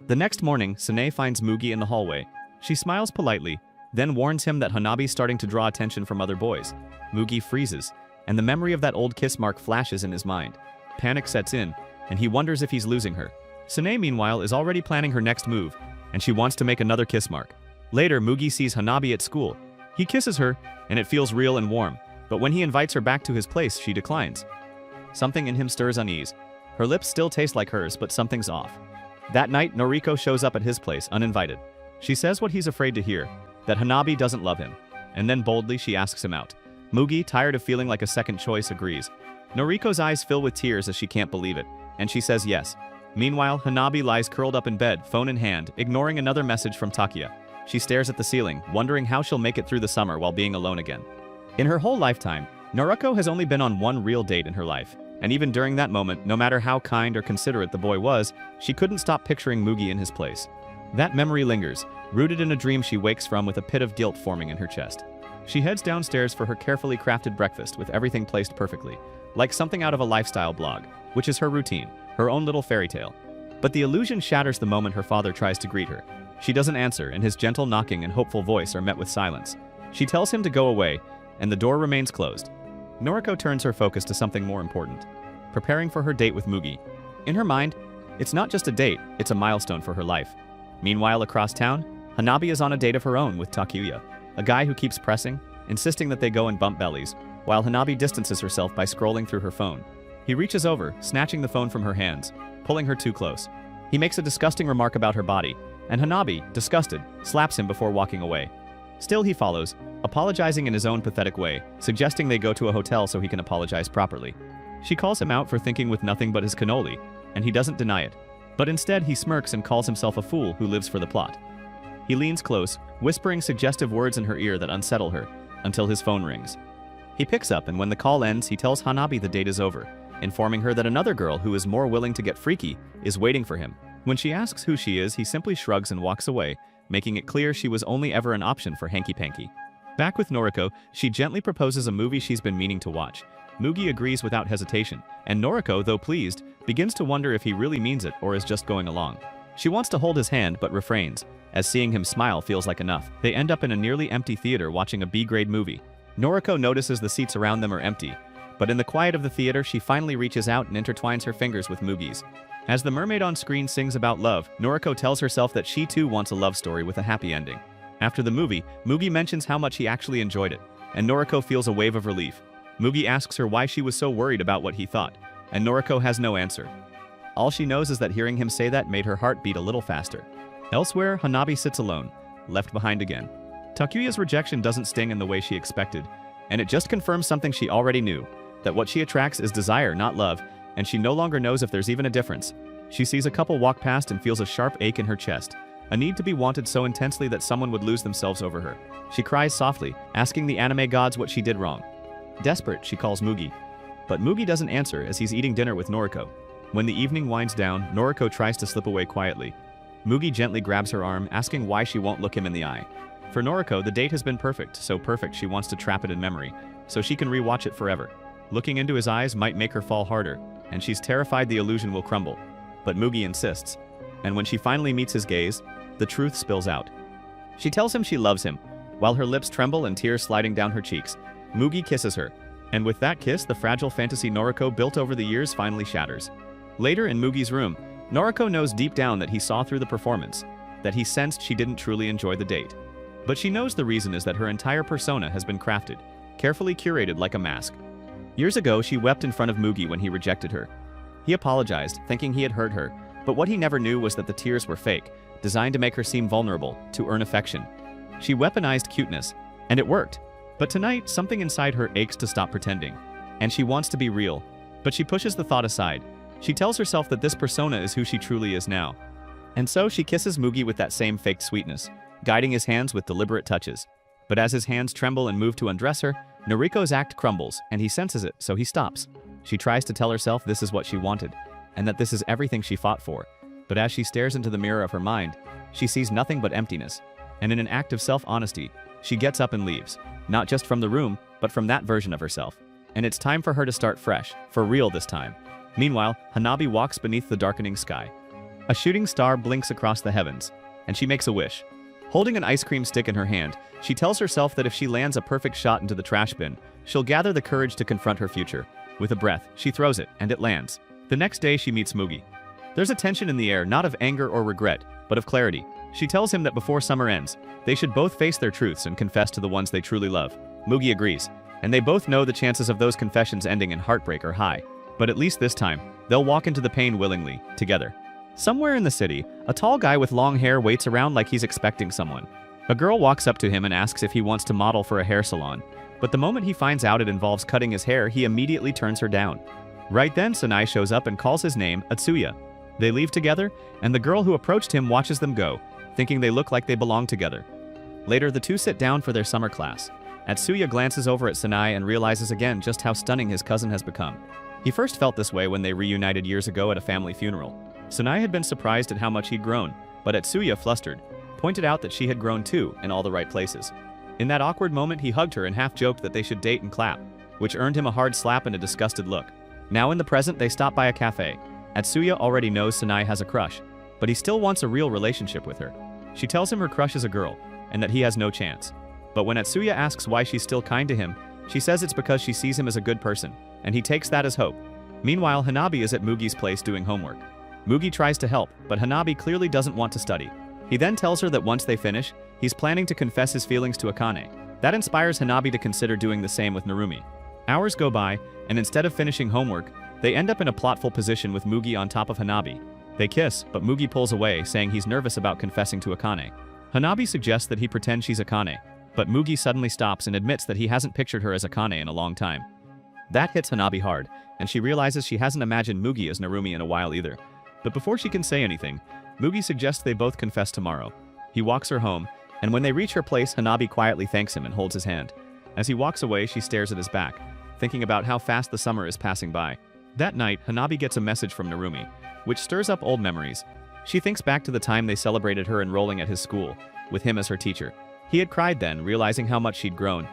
The next morning, Sune finds Mugi in the hallway. She smiles politely, then warns him that Hanabi's starting to draw attention from other boys. Mugi freezes, and the memory of that old kiss mark flashes in his mind. Panic sets in, and he wonders if he's losing her. Sune, meanwhile, is already planning her next move, and she wants to make another kiss mark. Later, Mugi sees Hanabi at school. He kisses her, and it feels real and warm, but when he invites her back to his place, she declines. Something in him stirs unease. Her lips still taste like hers, but something's off. That night, Noriko shows up at his place, uninvited. She says what he's afraid to hear, that Hanabi doesn't love him, and then boldly she asks him out. Mugi, tired of feeling like a second choice, agrees. Noriko's eyes fill with tears as she can't believe it, and she says yes. Meanwhile, Hanabi lies curled up in bed, phone in hand, ignoring another message from Takuya. She stares at the ceiling, wondering how she'll make it through the summer while being alone again. In her whole lifetime, Noriko has only been on one real date in her life, and even during that moment, no matter how kind or considerate the boy was, she couldn't stop picturing Mugi in his place. That memory lingers, rooted in a dream she wakes from with a pit of guilt forming in her chest. She heads downstairs for her carefully crafted breakfast with everything placed perfectly, like something out of a lifestyle blog, which is her routine, her own little fairy tale. But the illusion shatters the moment her father tries to greet her. She doesn't answer, and his gentle knocking and hopeful voice are met with silence. She tells him to go away, and the door remains closed. Noriko turns her focus to something more important, preparing for her date with Mugi. In her mind, it's not just a date, it's a milestone for her life. Meanwhile, across town, Hanabi is on a date of her own with Takuya, a guy who keeps pressing, insisting that they go and bump bellies, while Hanabi distances herself by scrolling through her phone. He reaches over, snatching the phone from her hands, pulling her too close. He makes a disgusting remark about her body, and Hanabi, disgusted, slaps him before walking away. Still he follows, apologizing in his own pathetic way, suggesting they go to a hotel so he can apologize properly. She calls him out for thinking with nothing but his cannoli, and he doesn't deny it. But instead he smirks and calls himself a fool who lives for the plot. He leans close, whispering suggestive words in her ear that unsettle her, until his phone rings. He picks up, and when the call ends, he tells Hanabi the date is over, informing her that another girl who is more willing to get freaky is waiting for him. When she asks who she is, he simply shrugs and walks away, making it clear she was only ever an option for hanky-panky. Back with Noriko, she gently proposes a movie she's been meaning to watch. Mugi agrees without hesitation, and Noriko, though pleased, begins to wonder if he really means it or is just going along. She wants to hold his hand but refrains, as seeing him smile feels like enough. They end up in a nearly empty theater watching a B-grade movie. Noriko notices the seats around them are empty, but in the quiet of the theater she finally reaches out and intertwines her fingers with Mugi's. As the mermaid on screen sings about love, Noriko tells herself that she too wants a love story with a happy ending. After the movie, Mugi mentions how much he actually enjoyed it, and Noriko feels a wave of relief. Mugi asks her why she was so worried about what he thought, and Noriko has no answer. All she knows is that hearing him say that made her heart beat a little faster. Elsewhere, Hanabi sits alone, left behind again. Takuya's rejection doesn't sting in the way she expected, and it just confirms something she already knew, that what she attracts is desire, not love, and she no longer knows if there's even a difference. She sees a couple walk past and feels a sharp ache in her chest, a need to be wanted so intensely that someone would lose themselves over her. She cries softly, asking the anime gods what she did wrong. Desperate, she calls Mugi. But Mugi doesn't answer as he's eating dinner with Noriko. When the evening winds down, Noriko tries to slip away quietly. Mugi gently grabs her arm, asking why she won't look him in the eye. For Noriko, the date has been perfect, so perfect she wants to trap it in memory, so she can re-watch it forever. Looking into his eyes might make her fall harder, and she's terrified the illusion will crumble. But Mugi insists, and when she finally meets his gaze, the truth spills out. She tells him she loves him, while her lips tremble and tears sliding down her cheeks. Mugi kisses her, and with that kiss, the fragile fantasy Noriko built over the years finally shatters. Later in Mugi's room, Noriko knows deep down that he saw through the performance, that he sensed she didn't truly enjoy the date. But she knows the reason is that her entire persona has been crafted, carefully curated like a mask. Years ago, she wept in front of Mugi when he rejected her. He apologized, thinking he had hurt her, but what he never knew was that the tears were fake, designed to make her seem vulnerable, to earn affection. She weaponized cuteness, and it worked. But tonight, something inside her aches to stop pretending, and she wants to be real. But she pushes the thought aside. She tells herself that this persona is who she truly is now. And so she kisses Mugi with that same faked sweetness, guiding his hands with deliberate touches. But as his hands tremble and move to undress her, Noriko's act crumbles, and he senses it, so he stops. She tries to tell herself this is what she wanted, and that this is everything she fought for. But as she stares into the mirror of her mind, she sees nothing but emptiness. And in an act of self-honesty, she gets up and leaves. Not just from the room, but from that version of herself. And it's time for her to start fresh, for real this time. Meanwhile, Hanabi walks beneath the darkening sky. A shooting star blinks across the heavens, and she makes a wish. Holding an ice cream stick in her hand, she tells herself that if she lands a perfect shot into the trash bin, she'll gather the courage to confront her future. With a breath, she throws it, and it lands. The next day, she meets Mugi. There's a tension in the air, not of anger or regret, but of clarity. She tells him that before summer ends, they should both face their truths and confess to the ones they truly love. Mugi agrees, and they both know the chances of those confessions ending in heartbreak are high. But at least this time, they'll walk into the pain willingly, together. Somewhere in the city, a tall guy with long hair waits around like he's expecting someone. A girl walks up to him and asks if he wants to model for a hair salon. But the moment he finds out it involves cutting his hair, he immediately turns her down. Right then, Sanai shows up and calls his name, Atsuya. They leave together, and the girl who approached him watches them go, thinking they look like they belong together. Later, the two sit down for their summer class. Atsuya glances over at Sanai and realizes again just how stunning his cousin has become. He first felt this way when they reunited years ago at a family funeral. Sanai had been surprised at how much he'd grown, but Atsuya, flustered, pointed out that she had grown too, in all the right places. In that awkward moment, he hugged her and half-joked that they should date and clap, which earned him a hard slap and a disgusted look. Now in the present, they stop by a cafe. Atsuya already knows Sanai has a crush, but he still wants a real relationship with her. She tells him her crush is a girl, and that he has no chance. But when Atsuya asks why she's still kind to him, she says it's because she sees him as a good person, and he takes that as hope. Meanwhile, Hanabi is at Mugi's place doing homework. Mugi tries to help, but Hanabi clearly doesn't want to study. He then tells her that once they finish, he's planning to confess his feelings to Akane. That inspires Hanabi to consider doing the same with Narumi. Hours go by, and instead of finishing homework, they end up in a plotful position with Mugi on top of Hanabi. They kiss, but Mugi pulls away, saying he's nervous about confessing to Akane. Hanabi suggests that he pretend she's Akane, but Mugi suddenly stops and admits that he hasn't pictured her as Akane in a long time. That hits Hanabi hard, and she realizes she hasn't imagined Mugi as Narumi in a while either. But before she can say anything, Mugi suggests they both confess tomorrow. He walks her home, and when they reach her place, Hanabi quietly thanks him and holds his hand. As he walks away, she stares at his back, thinking about how fast the summer is passing by. That night, Hanabi gets a message from Narumi, which stirs up old memories. She thinks back to the time they celebrated her enrolling at his school, with him as her teacher. He had cried then, realizing how much she'd grown.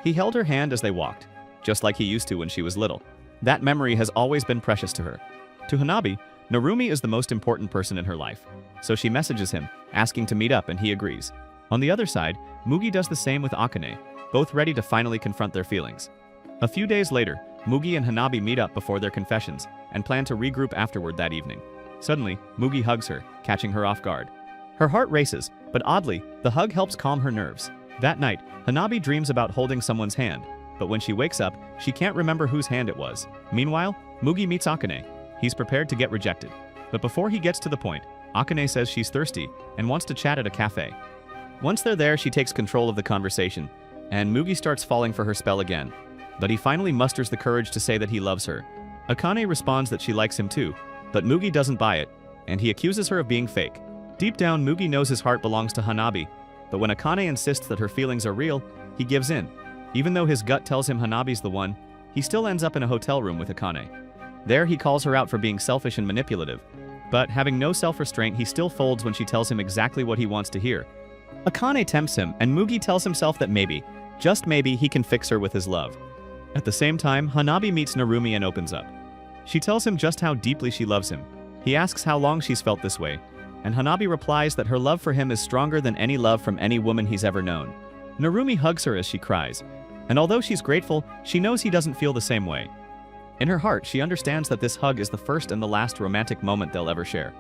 He held her hand as they walked, just like he used to when she was little. That memory has always been precious to her. To Hanabi, Narumi is the most important person in her life, so she messages him, asking to meet up, and he agrees. On the other side, Mugi does the same with Akane, both ready to finally confront their feelings. A few days later, Mugi and Hanabi meet up before their confessions, and plan to regroup afterward that evening. Suddenly, Mugi hugs her, catching her off guard. Her heart races, but oddly, the hug helps calm her nerves. That night, Hanabi dreams about holding someone's hand, but when she wakes up, she can't remember whose hand it was. Meanwhile, Mugi meets Akane. He's prepared to get rejected. But before he gets to the point, Akane says she's thirsty and wants to chat at a cafe. Once they're there, she takes control of the conversation, and Mugi starts falling for her spell again. But he finally musters the courage to say that he loves her. Akane responds that she likes him too, but Mugi doesn't buy it, and he accuses her of being fake. Deep down, Mugi knows his heart belongs to Hanabi, but when Akane insists that her feelings are real, he gives in. Even though his gut tells him Hanabi's the one, he still ends up in a hotel room with Akane. There, he calls her out for being selfish and manipulative, but having no self-restraint, he still folds when she tells him exactly what he wants to hear. Akane tempts him, and Mugi tells himself that maybe, just maybe, he can fix her with his love. At the same time, Hanabi meets Narumi and opens up. She tells him just how deeply she loves him. He asks how long she's felt this way, and Hanabi replies that her love for him is stronger than any love from any woman he's ever known. Narumi hugs her as she cries, and although she's grateful, she knows he doesn't feel the same way. In her heart, she understands that this hug is the first and the last romantic moment they'll ever share.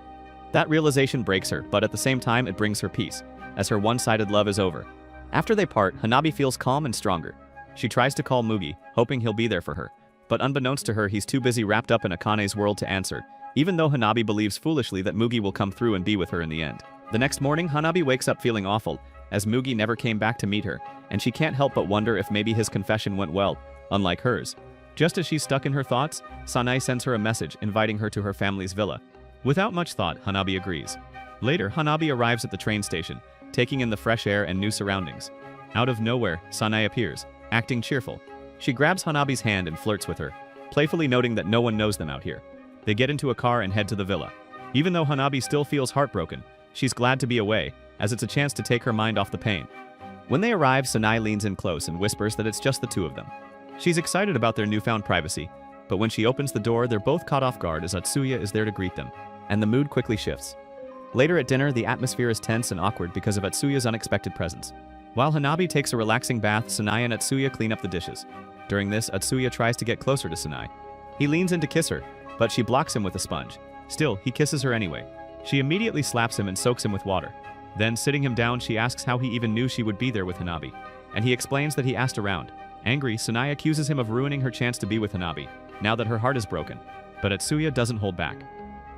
That realization breaks her, but at the same time, it brings her peace, as her one-sided love is over. After they part, Hanabi feels calm and stronger. She tries to call Mugi, hoping he'll be there for her, but unbeknownst to her, he's too busy wrapped up in Akane's world to answer, even though Hanabi believes foolishly that Mugi will come through and be with her in the end. The next morning, Hanabi wakes up feeling awful, as Mugi never came back to meet her, and she can't help but wonder if maybe his confession went well, unlike hers. Just as she's stuck in her thoughts, Sanai sends her a message inviting her to her family's villa. Without much thought, Hanabi agrees. Later, Hanabi arrives at the train station, taking in the fresh air and new surroundings. Out of nowhere, Sanae appears, acting cheerful. She grabs Hanabi's hand and flirts with her, playfully noting that no one knows them out here. They get into a car and head to the villa. Even though Hanabi still feels heartbroken, she's glad to be away, as it's a chance to take her mind off the pain. When they arrive, Sanae leans in close and whispers that it's just the two of them. She's excited about their newfound privacy, but when she opens the door, they're both caught off guard as Atsuya is there to greet them, and the mood quickly shifts. Later at dinner, the atmosphere is tense and awkward because of Atsuya's unexpected presence. While Hanabi takes a relaxing bath, Sanae and Atsuya clean up the dishes. During this, Atsuya tries to get closer to Sanae. He leans in to kiss her, but she blocks him with a sponge. Still, he kisses her anyway. She immediately slaps him and soaks him with water. Then, sitting him down, she asks how he even knew she would be there with Hanabi, and he explains that he asked around. Angry, Sanae accuses him of ruining her chance to be with Hanabi, now that her heart is broken. But Atsuya doesn't hold back.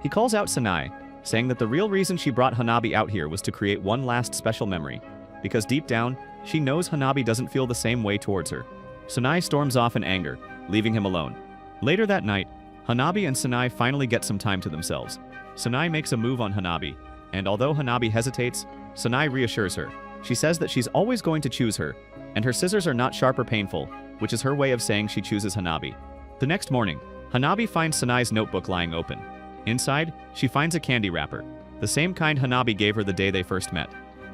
He calls out Sanae, saying that the real reason she brought Hanabi out here was to create one last special memory, because deep down, she knows Hanabi doesn't feel the same way towards her. Sanae storms off in anger, leaving him alone. Later that night, Hanabi and Sanae finally get some time to themselves. Sanae makes a move on Hanabi, and although Hanabi hesitates, Sanae reassures her. She says that she's always going to choose her, and her scissors are not sharp or painful, which is her way of saying she chooses Hanabi. The next morning, Hanabi finds Sanae's notebook lying open. Inside, she finds a candy wrapper, the same kind Hanabi gave her the day they first met.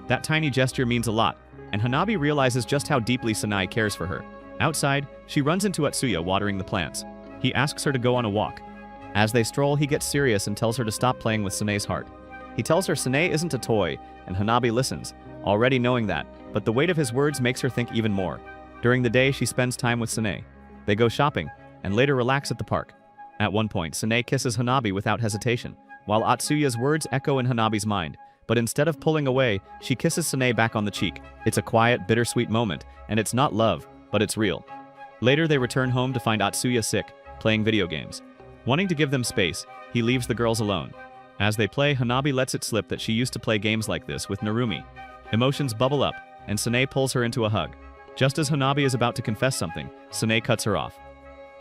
That tiny gesture means a lot, and Hanabi realizes just how deeply Sanae cares for her. Outside, she runs into Atsuya watering the plants. He asks her to go on a walk. As they stroll, he gets serious and tells her to stop playing with Sanae's heart. He tells her Sanae isn't a toy, and Hanabi listens, already knowing that, but the weight of his words makes her think even more. During the day, she spends time with Sanae. They go shopping, and later relax at the park. At one point, Sanae kisses Hanabi without hesitation, while Atsuya's words echo in Hanabi's mind, but instead of pulling away, she kisses Sanae back on the cheek. It's a quiet, bittersweet moment, and it's not love, but it's real. Later, they return home to find Atsuya sick, playing video games. Wanting to give them space, he leaves the girls alone. As they play, Hanabi lets it slip that she used to play games like this with Narumi. Emotions bubble up, and Sanae pulls her into a hug. Just as Hanabi is about to confess something, Sanae cuts her off.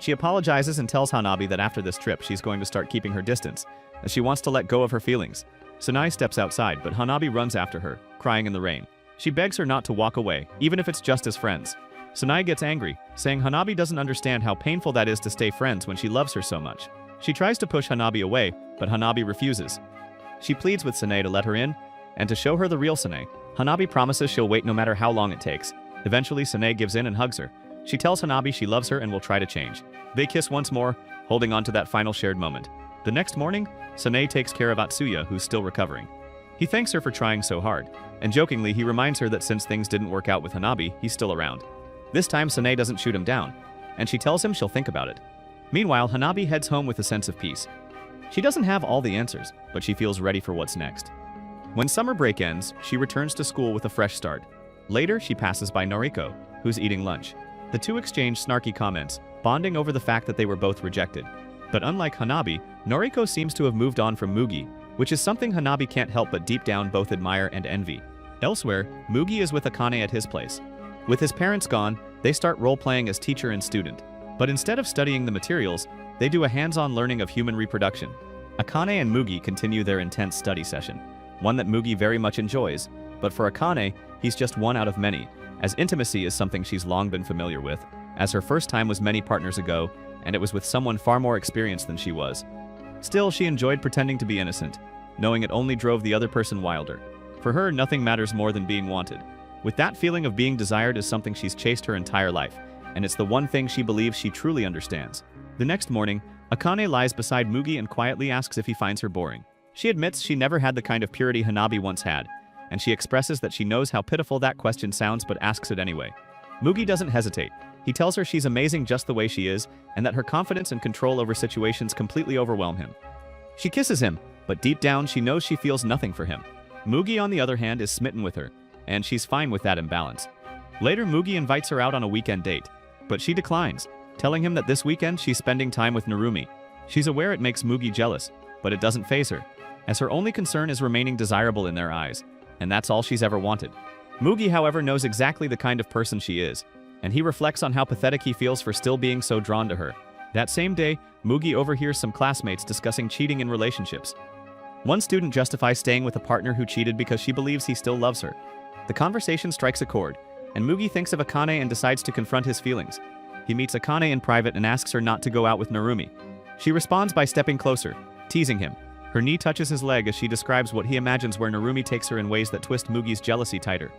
She apologizes and tells Hanabi that after this trip she's going to start keeping her distance, as she wants to let go of her feelings. Sanae steps outside, but Hanabi runs after her, crying in the rain. She begs her not to walk away, even if it's just as friends. Sanae gets angry, saying Hanabi doesn't understand how painful that is to stay friends when she loves her so much. She tries to push Hanabi away, but Hanabi refuses. She pleads with Sanae to let her in, and to show her the real Sanae, Hanabi promises she'll wait no matter how long it takes. Eventually, Sanae gives in and hugs her. She tells Hanabi she loves her and will try to change. They kiss once more, holding on to that final shared moment. The next morning, Sanae takes care of Atsuya, who's still recovering. He thanks her for trying so hard, and jokingly he reminds her that since things didn't work out with Hanabi, he's still around. This time, Sanae doesn't shoot him down, and she tells him she'll think about it. Meanwhile, Hanabi heads home with a sense of peace. She doesn't have all the answers, but she feels ready for what's next. When summer break ends, she returns to school with a fresh start. Later, she passes by Noriko, who's eating lunch. The two exchange snarky comments, bonding over the fact that they were both rejected. But unlike Hanabi, Noriko seems to have moved on from Mugi, which is something Hanabi can't help but deep down both admire and envy. Elsewhere, Mugi is with Akane at his place. With his parents gone, they start role-playing as teacher and student. But instead of studying the materials, they do a hands-on learning of human reproduction. Akane and Mugi continue their intense study session, one that Mugi very much enjoys, but for Akane, he's just one out of many, as intimacy is something she's long been familiar with, as her first time was many partners ago, and it was with someone far more experienced than she was. Still, she enjoyed pretending to be innocent, knowing it only drove the other person wilder. For her, nothing matters more than being wanted. With that feeling of being desired is something she's chased her entire life, and it's the one thing she believes she truly understands. The next morning, Akane lies beside Mugi and quietly asks if he finds her boring. She admits she never had the kind of purity Hanabi once had, and she expresses that she knows how pitiful that question sounds but asks it anyway. Mugi doesn't hesitate. He tells her she's amazing just the way she is, and that her confidence and control over situations completely overwhelm him. She kisses him, but deep down she knows she feels nothing for him. Mugi, on the other hand, is smitten with her, and she's fine with that imbalance. Later, Mugi invites her out on a weekend date, but she declines, telling him that this weekend she's spending time with Narumi. She's aware it makes Mugi jealous, but it doesn't faze her, as her only concern is remaining desirable in their eyes, and that's all she's ever wanted. Mugi, however, knows exactly the kind of person she is, and he reflects on how pathetic he feels for still being so drawn to her. That same day, Mugi overhears some classmates discussing cheating in relationships. One student justifies staying with a partner who cheated because she believes he still loves her. The conversation strikes a chord, and Mugi thinks of Akane and decides to confront his feelings. He meets Akane in private and asks her not to go out with Narumi. She responds by stepping closer, teasing him. Her knee touches his leg as she describes what he imagines where Narumi takes her in ways that twist Mugi's jealousy tighter.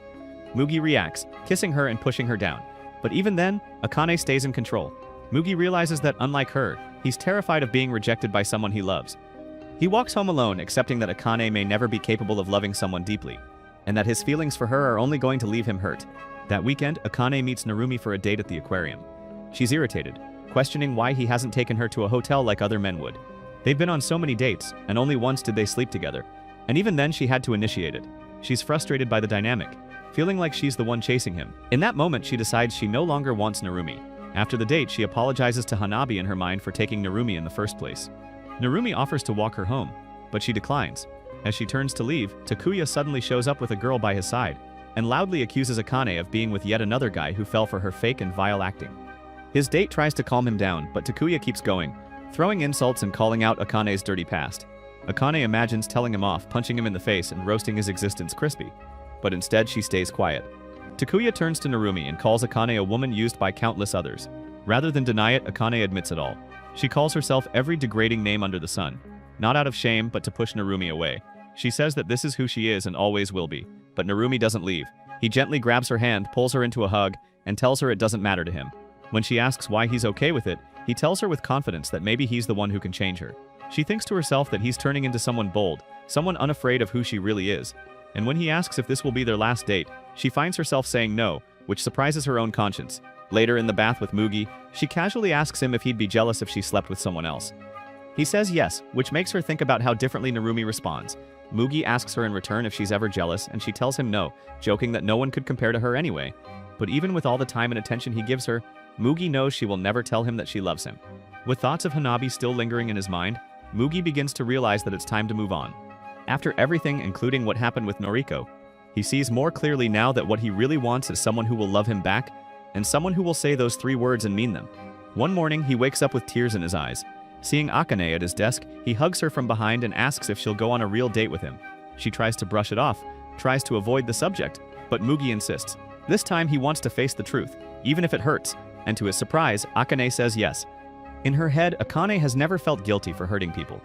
Mugi reacts, kissing her and pushing her down. But even then, Akane stays in control. Mugi realizes that, unlike her, he's terrified of being rejected by someone he loves. He walks home alone, accepting that Akane may never be capable of loving someone deeply, and that his feelings for her are only going to leave him hurt. That weekend, Akane meets Narumi for a date at the aquarium. She's irritated, questioning why he hasn't taken her to a hotel like other men would. They've been on so many dates, and only once did they sleep together. And even then she had to initiate it. She's frustrated by the dynamic, feeling like she's the one chasing him. In that moment, she decides she no longer wants Narumi. After the date, she apologizes to Hanabi in her mind for taking Narumi in the first place. Narumi offers to walk her home, but she declines. As she turns to leave, Takuya suddenly shows up with a girl by his side, and loudly accuses Akane of being with yet another guy who fell for her fake and vile acting. His date tries to calm him down, but Takuya keeps going, throwing insults and calling out Akane's dirty past. Akane imagines telling him off, punching him in the face and roasting his existence crispy. But instead she stays quiet. Takuya turns to Narumi and calls Akane a woman used by countless others. Rather than deny it, Akane admits it all. She calls herself every degrading name under the sun, not out of shame but to push Narumi away. She says that this is who she is and always will be, but Narumi doesn't leave. He gently grabs her hand, pulls her into a hug, and tells her it doesn't matter to him. When she asks why he's okay with it, he tells her with confidence that maybe he's the one who can change her. She thinks to herself that he's turning into someone bold, someone unafraid of who she really is. And when he asks if this will be their last date, she finds herself saying no, which surprises her own conscience. Later in the bath with Mugi, she casually asks him if he'd be jealous if she slept with someone else. He says yes, which makes her think about how differently Narumi responds. Mugi asks her in return if she's ever jealous, and she tells him no, joking that no one could compare to her anyway. But even with all the time and attention he gives her, Mugi knows she will never tell him that she loves him. With thoughts of Hanabi still lingering in his mind, Mugi begins to realize that it's time to move on. After everything, including what happened with Noriko, he sees more clearly now that what he really wants is someone who will love him back, and someone who will say those 3 words and mean them. One morning, he wakes up with tears in his eyes. Seeing Akane at his desk, he hugs her from behind and asks if she'll go on a real date with him. She tries to brush it off, tries to avoid the subject, but Mugi insists. This time he wants to face the truth, even if it hurts, and to his surprise, Akane says yes. In her head, Akane has never felt guilty for hurting people.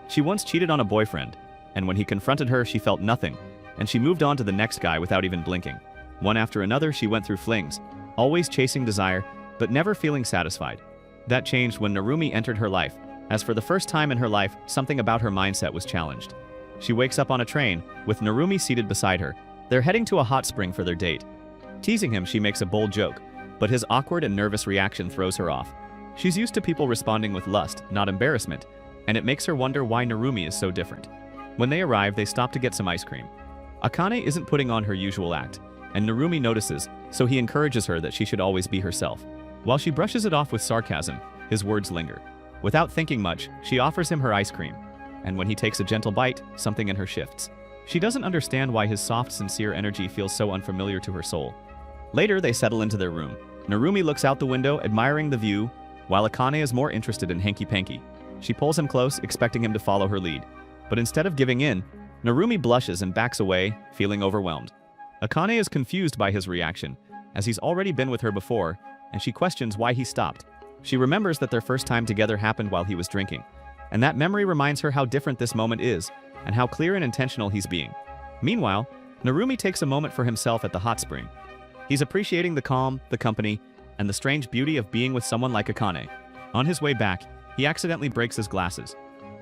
She once cheated on a boyfriend, and when he confronted her, she felt nothing, and she moved on to the next guy without even blinking. One after another, she went through flings, always chasing desire, but never feeling satisfied. That changed when Narumi entered her life, as for the first time in her life, something about her mindset was challenged. She wakes up on a train, with Narumi seated beside her. They're heading to a hot spring for their date. Teasing him, she makes a bold joke, but his awkward and nervous reaction throws her off. She's used to people responding with lust, not embarrassment, and it makes her wonder why Narumi is so different. When they arrive, they stop to get some ice cream. Akane isn't putting on her usual act, and Narumi notices, so he encourages her that she should always be herself. While she brushes it off with sarcasm, his words linger. Without thinking much, she offers him her ice cream, and when he takes a gentle bite, something in her shifts. She doesn't understand why his soft, sincere energy feels so unfamiliar to her soul. Later, they settle into their room. Narumi looks out the window, admiring the view, while Akane is more interested in hanky-panky. She pulls him close, expecting him to follow her lead. But instead of giving in, Narumi blushes and backs away, feeling overwhelmed. Akane is confused by his reaction, as he's already been with her before, and she questions why he stopped. She remembers that their first time together happened while he was drinking, and that memory reminds her how different this moment is, and how clear and intentional he's being. Meanwhile, Narumi takes a moment for himself at the hot spring. He's appreciating the calm, the company, and the strange beauty of being with someone like Akane. On his way back, he accidentally breaks his glasses.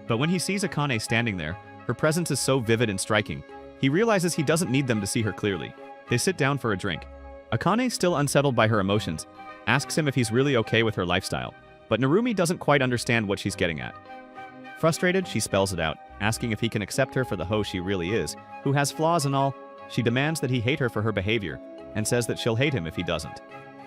But when he sees Akane standing there, her presence is so vivid and striking, he realizes he doesn't need them to see her clearly. They sit down for a drink. Akane, still unsettled by her emotions, asks him if he's really okay with her lifestyle, but Narumi doesn't quite understand what she's getting at. Frustrated, she spells it out, asking if he can accept her for the hoe she really is, who has flaws and all. She demands that he hate her for her behavior, and says that she'll hate him if he doesn't.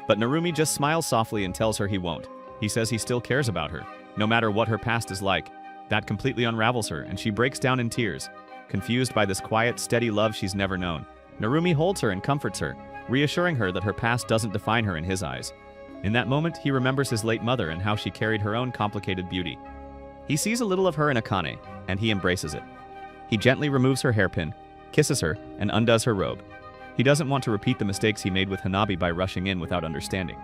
But Narumi just smiles softly and tells her he won't. He says he still cares about her, no matter what her past is like. That completely unravels her, and she breaks down in tears, confused by this quiet, steady love she's never known. Narumi holds her and comforts her, reassuring her that her past doesn't define her in his eyes. In that moment, he remembers his late mother and how she carried her own complicated beauty. He sees a little of her in Akane, and he embraces it. He gently removes her hairpin, kisses her, and undoes her robe. He doesn't want to repeat the mistakes he made with Hanabi by rushing in without understanding.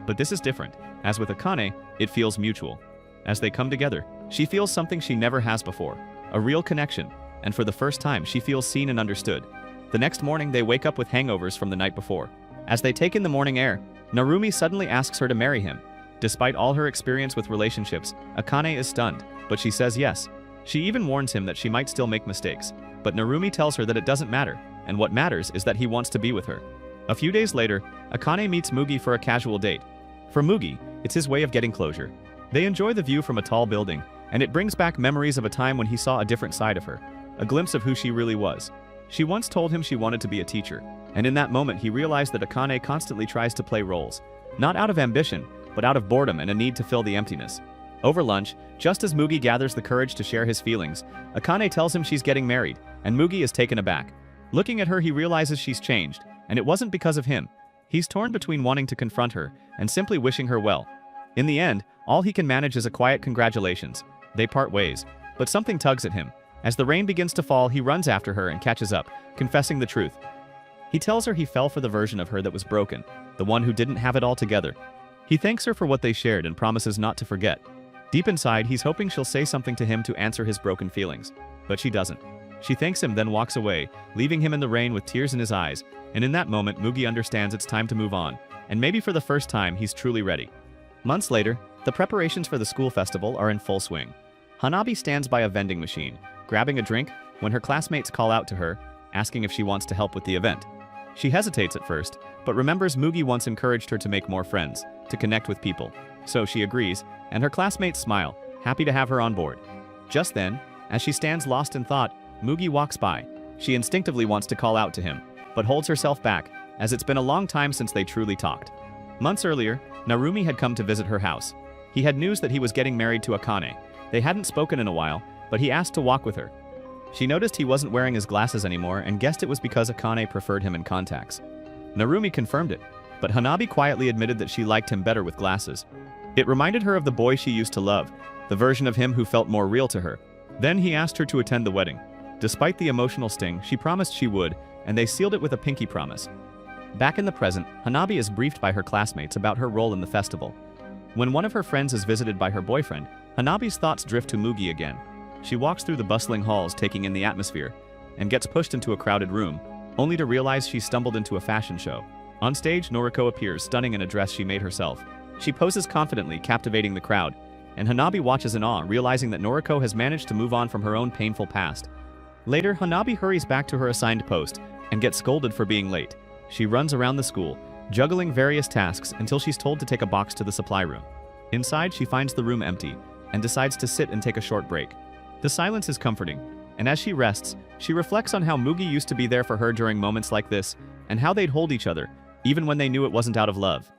But this is different. As with Akane, it feels mutual. As they come together, she feels something she never has before, a real connection, and for the first time she feels seen and understood. The next morning they wake up with hangovers from the night before. As they take in the morning air, Narumi suddenly asks her to marry him. Despite all her experience with relationships, Akane is stunned, but she says yes. She even warns him that she might still make mistakes, but Narumi tells her that it doesn't matter, and what matters is that he wants to be with her. A few days later, Akane meets Mugi for a casual date. For Mugi, it's his way of getting closure. They enjoy the view from a tall building, and it brings back memories of a time when he saw a different side of her, a glimpse of who she really was. She once told him she wanted to be a teacher, and in that moment he realized that Akane constantly tries to play roles, not out of ambition, but out of boredom and a need to fill the emptiness. Over lunch, just as Mugi gathers the courage to share his feelings, Akane tells him she's getting married, and Mugi is taken aback. Looking at her, he realizes she's changed, and it wasn't because of him. He's torn between wanting to confront her and simply wishing her well. In the end, all he can manage is a quiet congratulations. They part ways, but something tugs at him. As the rain begins to fall, he runs after her and catches up, confessing the truth. He tells her he fell for the version of her that was broken, the one who didn't have it all together. He thanks her for what they shared and promises not to forget. Deep inside, he's hoping she'll say something to him to answer his broken feelings, but she doesn't. She thanks him, then walks away, leaving him in the rain with tears in his eyes, and in that moment Mugi understands it's time to move on, and maybe for the first time he's truly ready. Months later, the preparations for the school festival are in full swing. Hanabi stands by a vending machine, grabbing a drink, when her classmates call out to her, asking if she wants to help with the event. She hesitates at first, but remembers Mugi once encouraged her to make more friends, to connect with people. So she agrees, and her classmates smile, happy to have her on board. Just then, as she stands lost in thought, Mugi walks by. She instinctively wants to call out to him, but holds herself back, as it's been a long time since they truly talked. Months earlier, Narumi had come to visit her house. He had news that he was getting married to Akane. They hadn't spoken in a while, but he asked to walk with her. She noticed he wasn't wearing his glasses anymore and guessed it was because Akane preferred him in contacts. Narumi confirmed it, but Hanabi quietly admitted that she liked him better with glasses. It reminded her of the boy she used to love, the version of him who felt more real to her. Then he asked her to attend the wedding. Despite the emotional sting, she promised she would, and they sealed it with a pinky promise. Back in the present, Hanabi is briefed by her classmates about her role in the festival. When one of her friends is visited by her boyfriend, Hanabi's thoughts drift to Mugi again. She walks through the bustling halls taking in the atmosphere, and gets pushed into a crowded room, only to realize she stumbled into a fashion show. On stage, Noriko appears, stunning in a dress she made herself. She poses confidently, captivating the crowd, and Hanabi watches in awe, realizing that Noriko has managed to move on from her own painful past. Later, Hanabi hurries back to her assigned post, and gets scolded for being late. She runs around the school, juggling various tasks until she's told to take a box to the supply room. Inside, she finds the room empty, and decides to sit and take a short break. The silence is comforting, and as she rests, she reflects on how Mugi used to be there for her during moments like this, and how they'd hold each other, even when they knew it wasn't out of love.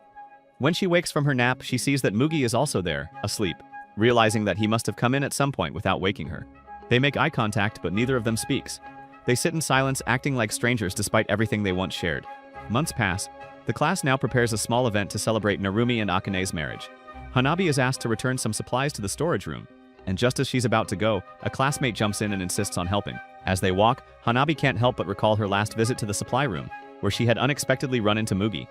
When she wakes from her nap, she sees that Mugi is also there, asleep, realizing that he must have come in at some point without waking her. They make eye contact, but neither of them speaks. They sit in silence, acting like strangers despite everything they once shared. Months pass. The class now prepares a small event to celebrate Narumi and Akane's marriage. Hanabi is asked to return some supplies to the storage room, and just as she's about to go, a classmate jumps in and insists on helping. As they walk, Hanabi can't help but recall her last visit to the supply room, where she had unexpectedly run into Mugi.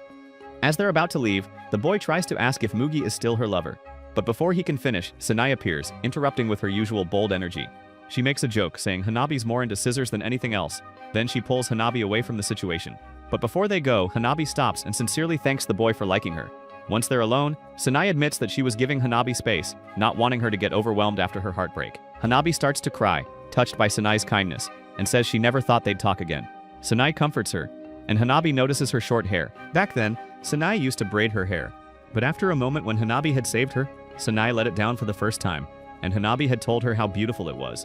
As they're about to leave, the boy tries to ask if Mugi is still her lover. But before he can finish, Sanai appears, interrupting with her usual bold energy. She makes a joke, saying Hanabi's more into scissors than anything else. Then she pulls Hanabi away from the situation. But before they go, Hanabi stops and sincerely thanks the boy for liking her. Once they're alone, Sanai admits that she was giving Hanabi space, not wanting her to get overwhelmed after her heartbreak. Hanabi starts to cry, touched by Sanai's kindness, and says she never thought they'd talk again. Sanai comforts her, and Hanabi notices her short hair. Back then, Sanai used to braid her hair. But after a moment when Hanabi had saved her, Sanai let it down for the first time, and Hanabi had told her how beautiful it was.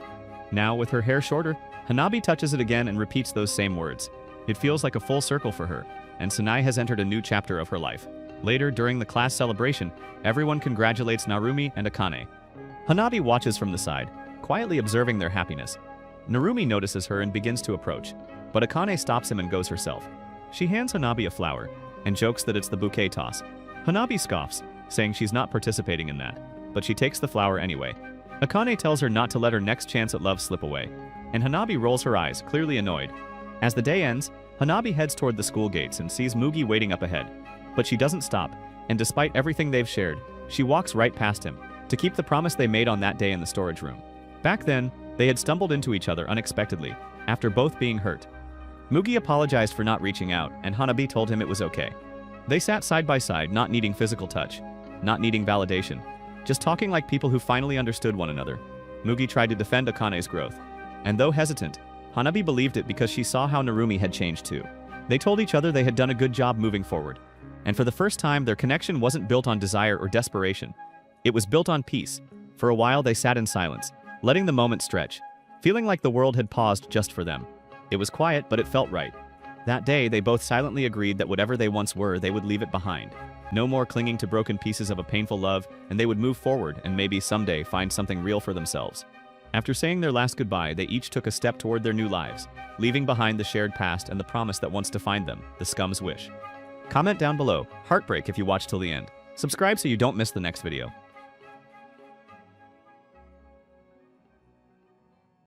Now, with her hair shorter, Hanabi touches it again and repeats those same words. It feels like a full circle for her, and Sanai has entered a new chapter of her life. Later, during the class celebration, everyone congratulates Narumi and Akane. Hanabi watches from the side, quietly observing their happiness. Narumi notices her and begins to approach, but Akane stops him and goes herself. She hands Hanabi a flower, and jokes that it's the bouquet toss. Hanabi scoffs, saying she's not participating in that, but she takes the flower anyway. Akane tells her not to let her next chance at love slip away, and Hanabi rolls her eyes, clearly annoyed. As the day ends, Hanabi heads toward the school gates and sees Mugi waiting up ahead. But she doesn't stop, and despite everything they've shared, she walks right past him, to keep the promise they made on that day in the storage room. Back then, they had stumbled into each other unexpectedly, after both being hurt. Mugi apologized for not reaching out, and Hanabi told him it was okay. They sat side by side, not needing physical touch, not needing validation, just talking like people who finally understood one another. Mugi tried to defend Akane's growth, and though hesitant, Hanabi believed it because she saw how Narumi had changed too. They told each other they had done a good job moving forward, and for the first time their connection wasn't built on desire or desperation. It was built on peace. For a while they sat in silence, letting the moment stretch, feeling like the world had paused just for them. It was quiet, but it felt right. That day, they both silently agreed that whatever they once were, they would leave it behind. No more clinging to broken pieces of a painful love, and they would move forward and maybe someday find something real for themselves. After saying their last goodbye, they each took a step toward their new lives, leaving behind the shared past and the promise that once defined them, the scum's wish. Comment down below, heartbreak if you watch till the end. Subscribe so you don't miss the next video.